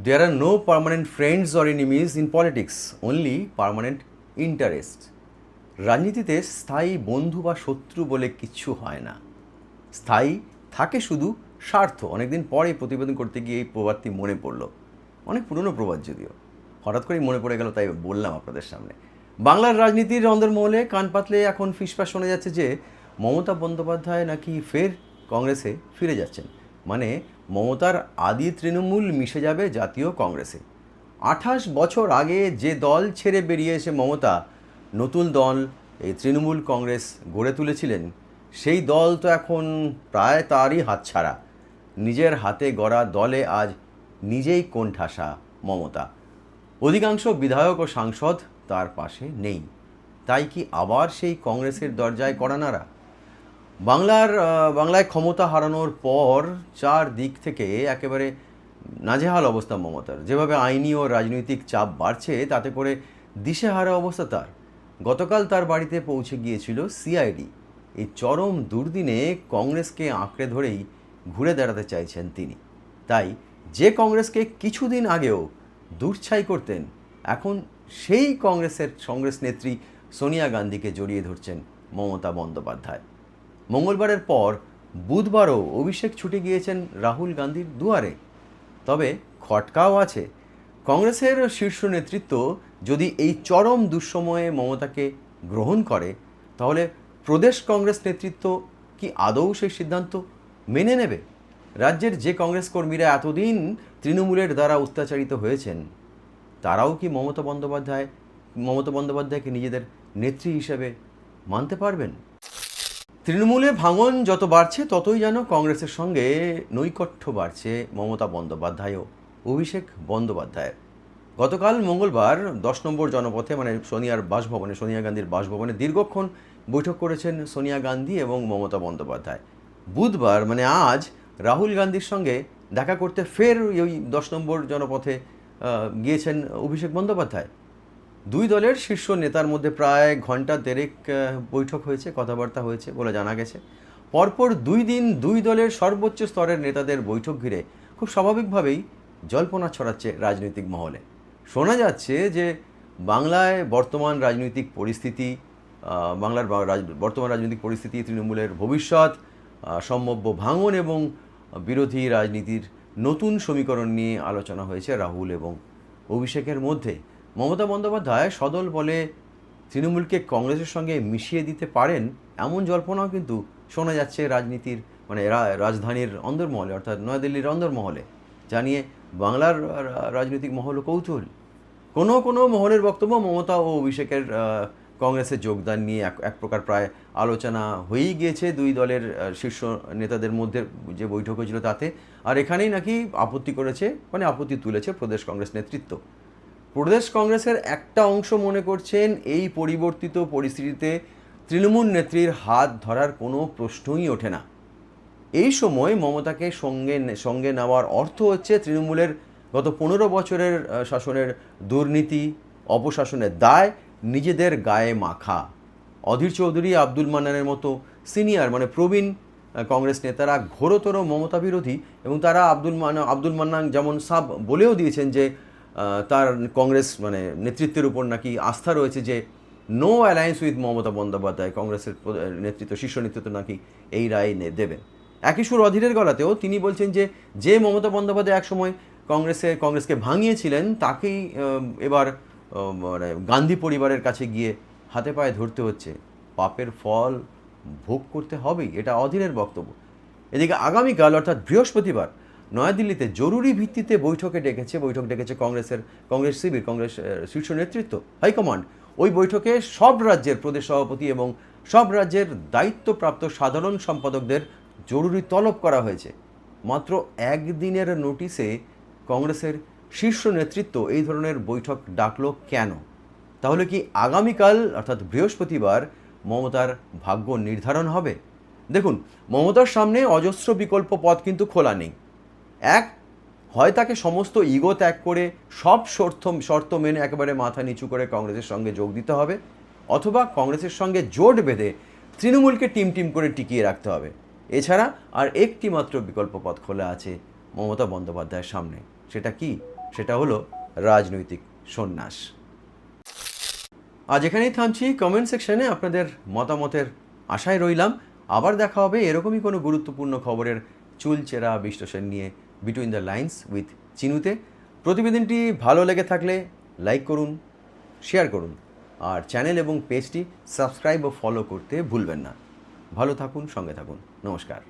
There are no permanent friends or enemies in politics, only permanent interests. রাজনীতিতে স্থায়ী বন্ধু বা শত্রু বলে কিচ্ছু হয় না। স্থায়ী থাকে শুধু স্বার্থ। অনেকদিন পরে প্রতিবেদন করতে গিয়ে এই প্রবাদটি মনে পড়লো। অনেক পুরনো প্রবাদ যদিও, হঠাৎ করেই মনে পড়ে গেল, তাই বললাম আপনাদের সামনে। বাংলার রাজনীতির অন্দরমহলে কান পাতলে এখন ফিসফাস শোনা যাচ্ছে যে মমতা বন্দ্যোপাধ্যায় নাকি ফের কংগ্রেসে ফিরে যাচ্ছেন। মানে মমতার আদি তৃণমূল মিশে যাবে জাতীয় কংগ্রেসে। 28 বছর আগে যে দল ছেড়ে বেরিয়ে এসে মমতা নতুন দল এই তৃণমূল কংগ্রেস গড়ে তুলেছিলেন, সেই দল তো এখন প্রায় তারই হাতছাড়া। নিজের হাতে গড়া দলে আজ নিজেই কোণঠাসা মমতা। অধিকাংশ বিধায়ক ও সাংসদ তার পাশে নেই। তাই কি আবার সেই কংগ্রেসের দরজায় কড়া নাড়া? বাংলায় ক্ষমতা হারানোর পর চার দিক থেকে একেবারে নাজেহাল অবস্থা মমতার। যেভাবে আইনি ও রাজনৈতিক চাপ বাড়ছে, তাতে করে দিশেহারা অবস্থা তার। গতকাল তার বাড়িতে পৌঁছে গিয়েছিল সিআইডি। এই চরম দুর্দিনে কংগ্রেসকে আঁকড়ে ধরেই ঘুরে দাঁড়াতে চাইছেন তিনি। তাই যে কংগ্রেসকে কিছুদিন আগেও দূরছাই করতেন, এখন সেই কংগ্রেস নেত্রী সোনিয়া গান্ধীকে জড়িয়ে ধরছেন মমতা বন্দ্যোপাধ্যায়। মঙ্গলবারের পর বুধবারও অভিষেক ছুটে গিয়েছেন রাহুল গান্ধীর দুয়ারে। তবে খটকাও আছে। কংগ্রেসের শীর্ষ নেতৃত্ব যদি এই চরম দুঃসময়ে মমতাকে গ্রহণ করে, তাহলে প্রদেশ কংগ্রেস নেতৃত্ব কি আদৌ সেই সিদ্ধান্ত মেনে নেবে? রাজ্যের যে কংগ্রেস কর্মীরা এতদিন তৃণমূলের দ্বারা অত্যাচারিত হয়েছেন, তারাও কি মমতা বন্দ্যোপাধ্যায়কে নিজেদের নেত্রী হিসেবে মানতে পারবেন? তৃণমূলে ভাঙন যত বাড়ছে, ততই যেন কংগ্রেসের সঙ্গে নৈকট্য বাড়ছে মমতা বন্দ্যোপাধ্যায় ও অভিষেক বন্দ্যোপাধ্যায়ের। গতকাল মঙ্গলবার 10 নম্বর জনপথে, মানে সোনিয়া গান্ধীর বাসভবনে দীর্ঘক্ষণ বৈঠক করেছেন সোনিয়া গান্ধী এবং মমতা বন্দ্যোপাধ্যায়। বুধবার মানে আজ রাহুল গান্ধীর সঙ্গে দেখা করতে ফের ওই 10 নম্বর জনপথে গিয়েছেন অভিষেক বন্দ্যোপাধ্যায়। দুই দলের শীর্ষ নেতার মধ্যে প্রায় ঘন্টা দেড়েক বৈঠক হয়েছে, কথাবার্তা হয়েছে বলে জানা গেছে। পরপর 2 দিন দুই দলের সর্বোচ্চ স্তরের নেতাদের বৈঠক ঘিরে খুব স্বাভাবিকভাবেই জল্পনা ছড়াচ্ছে রাজনৈতিক মহলে। শোনা যাচ্ছে যে বাংলার রাজনৈতিক পরিস্থিতি, তৃণমূলের ভবিষ্যৎ, সম্ভাব্য ভাঙন এবং বিরোধী রাজনীতির নতুন সমীকরণ নিয়ে আলোচনা হয়েছে রাহুল এবং অভিষেকের মধ্যে। মমতা বন্দ্যোপাধ্যায় সদল বলে তৃণমূলকে কংগ্রেসের সঙ্গে মিশিয়ে দিতে পারেন, এমন জল্পনাও কিন্তু শোনা যাচ্ছে রাজনীতির রাজধানীর অন্দরমহলে, অর্থাৎ নয়াদিল্লির অন্দরমহলে। জানিয়ে বাংলার রাজনৈতিক মহল কৌতূহল। কোনো মহলের বক্তব্য, মমতা ও অভিষেকের কংগ্রেসে যোগদান নিয়ে এক প্রকার প্রায় আলোচনা হয়েই গিয়েছে দুই দলের শীর্ষ নেতাদের মধ্যে যে বৈঠক হয়েছিল তাতে। আর এখানেই নাকি আপত্তি তুলেছে প্রদেশ কংগ্রেস নেতৃত্ব। প্রদেশ কংগ্রেসের একটা অংশ মনে করছেন এই পরিবর্তিত পরিস্থিতিতে তৃণমূল নেত্রীর হাত ধরার কোনো প্রশ্নই ওঠে না। এই সময় মমতাকে সঙ্গে নেওয়ার অর্থ হচ্ছে তৃণমূলের গত 15 বছরের শাসনের দুর্নীতি, অপশাসনের দায় নিজেদের গায়ে মাখা। অধীর চৌধুরী, আব্দুল মান্নানের মতো সিনিয়র প্রবীণ কংগ্রেস নেতারা ঘোরতর মমতা বিরোধী, এবং তারা আব্দুল মান্নান যেমন বলেও দিয়েছেন যে তার কংগ্রেস নেতৃত্বের উপর নাকি আস্থা রয়েছে যে no alliance with Mamata Bandyopadhyay. কংগ্রেসের শীর্ষ নেতৃত্ব নাকি এই রায় দেবেন। একই সুর অধীরের গলাতেও তিনি বলছেন যে মমতা বন্দ্যোপাধ্যায় একসময় কংগ্রেসকে ভাঙিয়েছিলেন, তাকেই এবার গান্ধী পরিবারের কাছে গিয়ে হাতে পায়ে ধরতে হচ্ছে। পাপের ফল ভোগ করতে হবেই, এটা অধীরের বক্তব্য। এদিকে আগামীকাল অর্থাৎ বৃহস্পতিবার নয়াদিল্লিতে জরুরি ভিত্তিতে বৈঠক ডেকেছে কংগ্রেস শীর্ষ নেতৃত্ব, হাইকমান্ড। ওই বৈঠকে সব রাজ্যের প্রদেশ সভাপতি এবং সব রাজ্যের দায়িত্বপ্রাপ্ত সাধারণ সম্পাদকদের জরুরি তলব করা হয়েছে। মাত্র একদিনের নোটিশে কংগ্রেসের শীর্ষ নেতৃত্ব এই ধরনের বৈঠক ডাকলো কেন? তাহলে কি আগামীকাল অর্থাৎ বৃহস্পতিবার মমতার ভাগ্য নির্ধারণ হবে? দেখুন, মমতার সামনে অজস্র বিকল্প পথ কিন্তু খোলা নেই। হয় তাকে সমস্ত ইগো ত্যাগ করে সব শর্ত মেনে একেবারে মাথা নিচু করে কংগ্রেসের সঙ্গে যোগ দিতে হবে, অথবা কংগ্রেসের সঙ্গে জোট বেঁধে তৃণমূলকে টিম করে টিকিয়ে রাখতে হবে। এছাড়া আর একটি মাত্র বিকল্প পথ খোলা আছে মমতা বন্দ্যোপাধ্যায়ের সামনে। সেটা কি? সেটা হলো রাজনৈতিক সন্ন্যাস। আজ এখানেই থামছি। কমেন্ট সেকশনে আপনাদের মতামতের আশায় রইলাম। আবার দেখা হবে এরকমই কোনো গুরুত্বপূর্ণ খবরের চুলচেরা বিশ্লেষণ নিয়ে বিটুইন দ্য লাইন্স উইথ চিনুতে। প্রতিবেদনটি ভালো লেগে থাকলে লাইক করুন, শেয়ার করুন, আর চ্যানেল এবং পেজটি সাবস্ক্রাইব ও ফলো করতে ভুলবেন না। ভালো থাকুন, সঙ্গে থাকুন। নমস্কার।